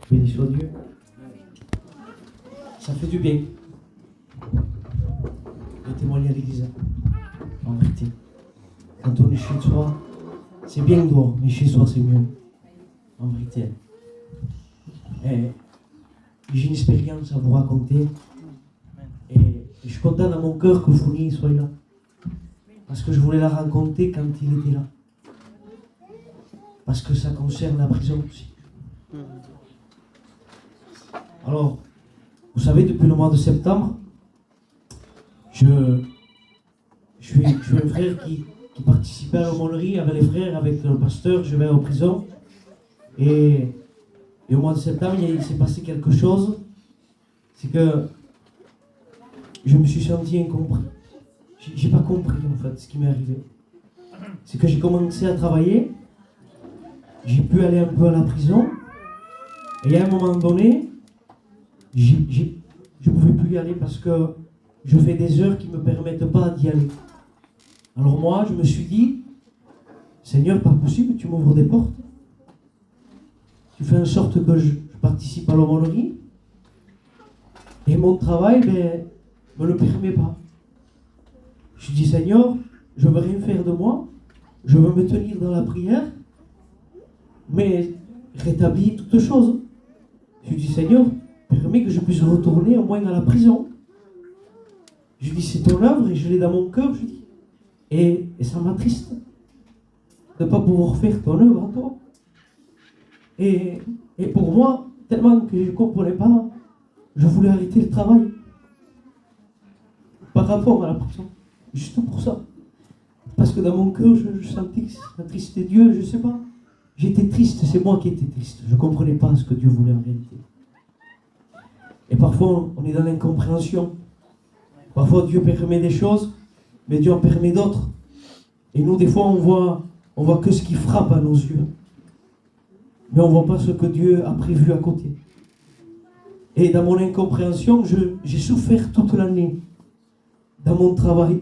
Béni soit Dieu. Ça fait du bien de témoigner à l'église. En vérité. Quand on est chez soi, c'est bien dehors, mais chez soi c'est mieux. En vérité. Et j'ai une expérience à vous raconter. Et je suis content dans mon cœur que Founi soit là. Parce que je voulais la raconter quand il était là. Parce que ça concerne la prison aussi. Alors, vous savez, depuis le mois de septembre, je suis un frère qui participait à l'aumônerie avec les frères, avec le pasteur, je vais en prison. Et au mois de septembre, il s'est passé quelque chose. C'est que je me suis senti incompris. J'ai pas compris en fait ce qui m'est arrivé. C'est que j'ai commencé à travailler, j'ai pu aller un peu à la prison, et à un moment donné, je ne pouvais plus y aller parce que je fais des heures qui ne me permettent pas d'y aller. Alors moi, je me suis dit, Seigneur, pas possible, tu m'ouvres des portes. Tu fais en sorte que je participe à l'aumônerie, et mon travail me le permet pas. Je dis, Seigneur, je ne veux rien faire de moi, je veux me tenir dans la prière, mais rétablir toutes choses. Je dis, Seigneur, permets que je puisse retourner au moins à la prison. Je dis, c'est ton œuvre et je l'ai dans mon cœur, je dis. Et ça m'attriste de ne pas pouvoir faire ton œuvre à toi. Et pour moi, tellement que je ne comprenais pas, je voulais arrêter le travail par rapport à la prison. Juste pour ça. Parce que dans mon cœur, je sentais que ça attristait Dieu, je ne sais pas. J'étais triste, c'est moi qui étais triste. Je ne comprenais pas ce que Dieu voulait en réalité. Et parfois, on est dans l'incompréhension. Parfois, Dieu permet des choses, mais Dieu en permet d'autres. Et nous, des fois, on voit que ce qui frappe à nos yeux. Mais on ne voit pas ce que Dieu a prévu à côté. Et dans mon incompréhension, j'ai souffert toute l'année dans mon travail.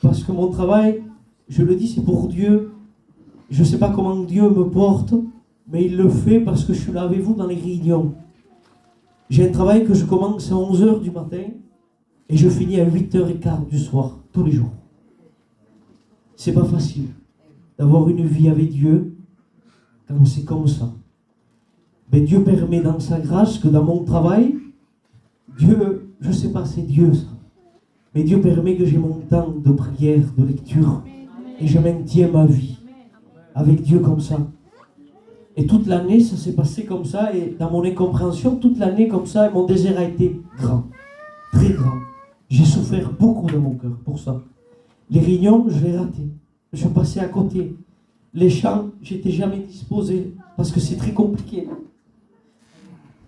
Parce que mon travail, je le dis, c'est pour Dieu. Je ne sais pas comment Dieu me porte, mais il le fait parce que je suis là avec vous dans les réunions. J'ai un travail que je commence à 11h du matin et je finis à 8h15 du soir, tous les jours. C'est pas facile d'avoir une vie avec Dieu quand c'est comme ça. Mais Dieu permet dans sa grâce que dans mon travail, Dieu, je ne sais pas, c'est Dieu ça. Mais Dieu permet que j'ai mon temps de prière, de lecture, et je maintiens ma vie avec Dieu comme ça. Et toute l'année, ça s'est passé comme ça, et dans mon incompréhension, toute l'année comme ça, mon désir a été grand, très grand. J'ai souffert beaucoup dans mon cœur pour ça. Les réunions, je les ratais. Je suis passé à côté. Les chants, j'étais jamais disposé, parce que c'est très compliqué.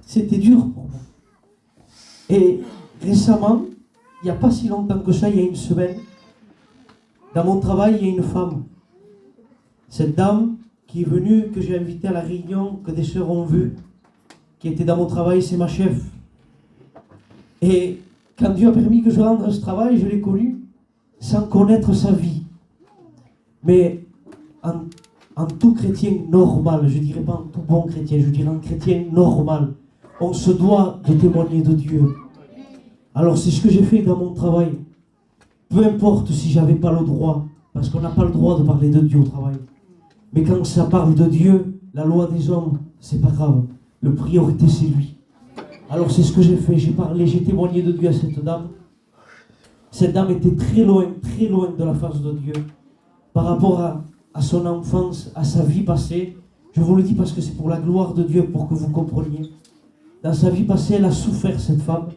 C'était dur pour moi. Et récemment, il n'y a pas si longtemps que ça, il y a une semaine, dans mon travail, il y a une femme. Cette dame qui est venue, que j'ai invitée à la réunion, que des sœurs ont vue, qui était dans mon travail, c'est ma chef. Et quand Dieu a permis que je rentre à ce travail, je l'ai connue sans connaître sa vie. Mais en tout chrétien normal, je ne dirais pas en tout bon chrétien, je dirais en chrétien normal, on se doit de témoigner de Dieu. Alors c'est ce que j'ai fait dans mon travail. Peu importe si j'avais pas le droit, parce qu'on n'a pas le droit de parler de Dieu au travail. Mais quand ça parle de Dieu, la loi des hommes, c'est pas grave. Le priorité c'est lui. Alors c'est ce que j'ai fait, j'ai parlé, j'ai témoigné de Dieu à cette dame. Cette dame était très loin de la face de Dieu. Par rapport à son enfance, à sa vie passée. Je vous le dis parce que c'est pour la gloire de Dieu, pour que vous compreniez. Dans sa vie passée, elle a souffert, cette femme.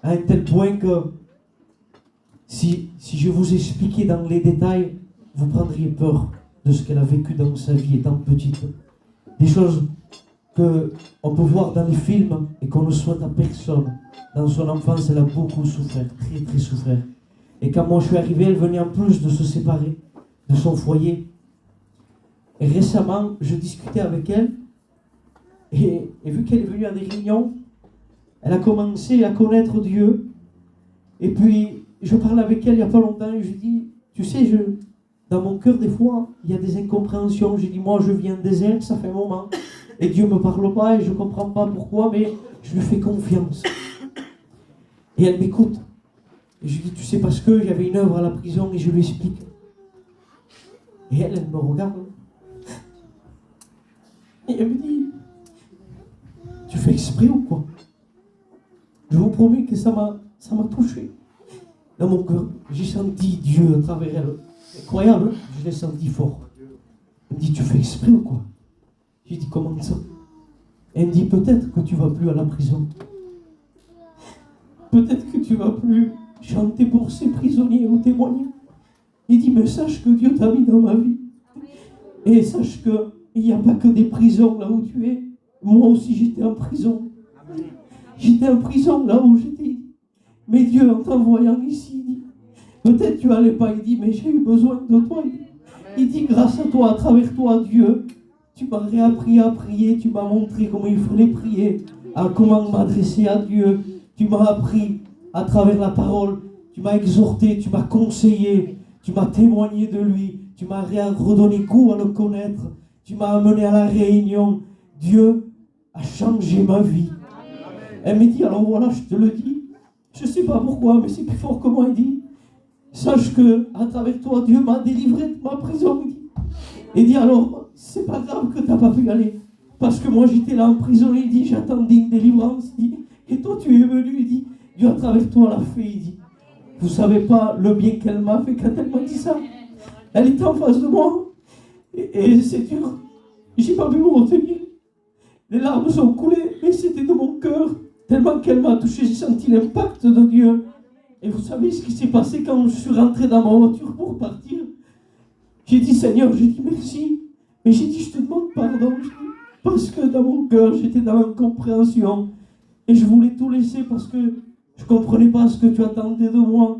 À un tel point que si je vous expliquais dans les détails, vous prendriez peur de ce qu'elle a vécu dans sa vie étant petite. Des choses qu'on peut voir dans les films et qu'on ne souhaite à personne. Dans son enfance, elle a beaucoup souffert, très souffert. Et quand moi je suis arrivé, elle venait en plus de se séparer de son foyer. Et récemment, je discutais avec elle et vu qu'elle est venue à des réunions, elle a commencé à connaître Dieu. Et puis, je parlais avec elle il n'y a pas longtemps et je dis, tu sais, dans mon cœur, des fois, il y a des incompréhensions. Je dis, moi, je viens des désert, ça fait un moment. Et Dieu ne me parle pas et je ne comprends pas pourquoi, mais je lui fais confiance. Et elle m'écoute. Et je lui dis, tu sais, parce que j'avais une œuvre à la prison et je lui explique. Et elle me regarde. Et elle me dit, tu fais exprès ou quoi? Je vous promets que ça m'a touché. Dans mon cœur, j'ai senti Dieu à travers elle. Incroyable, je l'ai senti fort. Elle me dit, tu fais exprès ou quoi? J'ai dit, comment ça? Elle me dit, peut-être que tu ne vas plus à la prison. Peut-être que tu ne vas plus chanter pour ces prisonniers ou témoigner. Il dit, mais sache que Dieu t'a mis dans ma vie. Et sache qu'il n'y a pas que des prisons là où tu es. Moi aussi j'étais en prison. J'étais en prison là où j'étais. Mais Dieu, en t'envoyant ici, il dit, peut-être tu n'allais pas, il dit, mais j'ai eu besoin de toi. Il dit, grâce à toi, à travers toi, Dieu, tu m'as réappris à prier, tu m'as montré comment il fallait prier, à comment m'adresser à Dieu. Tu m'as appris à travers la parole, tu m'as exhorté, tu m'as conseillé, tu m'as témoigné de lui, tu m'as redonné goût à le connaître, tu m'as amené à la réunion. Dieu a changé ma vie. Elle me dit, alors voilà, je te le dis, je ne sais pas pourquoi, mais c'est plus fort que moi, il dit, sache que à travers toi, Dieu m'a délivré de ma prison. Il dit, alors, c'est pas grave que tu n'as pas pu y aller, parce que moi j'étais là en prison, il dit, j'attendais une délivrance, il dit, et toi tu es venu, il dit, Dieu à travers toi l'a fait, il dit. Vous ne savez pas le bien qu'elle m'a fait quand elle m'a dit ça. Elle était en face de moi, et c'est dur, j'ai pas pu me retenir. Les larmes sont coulées, mais c'était de mon cœur. Tellement qu'elle m'a touché, j'ai senti l'impact de Dieu. Et vous savez ce qui s'est passé quand je suis rentré dans ma voiture pour partir? J'ai dit, Seigneur, j'ai dit merci. Mais j'ai dit, je te demande pardon. Parce que dans mon cœur, j'étais dans l'incompréhension. Et je voulais tout laisser parce que je ne comprenais pas ce que tu attendais de moi.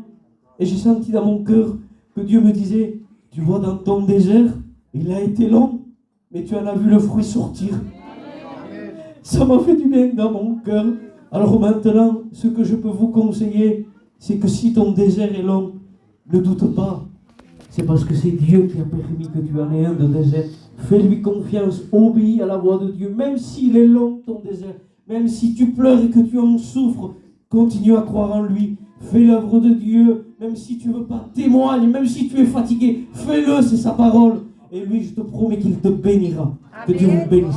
Et j'ai senti dans mon cœur que Dieu me disait, tu vois, dans ton désert, il a été long, mais tu en as vu le fruit sortir. Ça m'a fait du bien dans mon cœur. Alors maintenant, ce que je peux vous conseiller, c'est que si ton désert est long, ne doute pas. C'est parce que c'est Dieu qui a permis que tu en aies un de désert. Fais-lui confiance, obéis à la voix de Dieu, même s'il est long ton désert, même si tu pleures et que tu en souffres, continue à croire en lui. Fais l'œuvre de Dieu, même si tu ne veux pas, témoigne, même si tu es fatigué, fais-le, c'est sa parole. Et lui, je te promets qu'il te bénira. Que Dieu vous bénisse.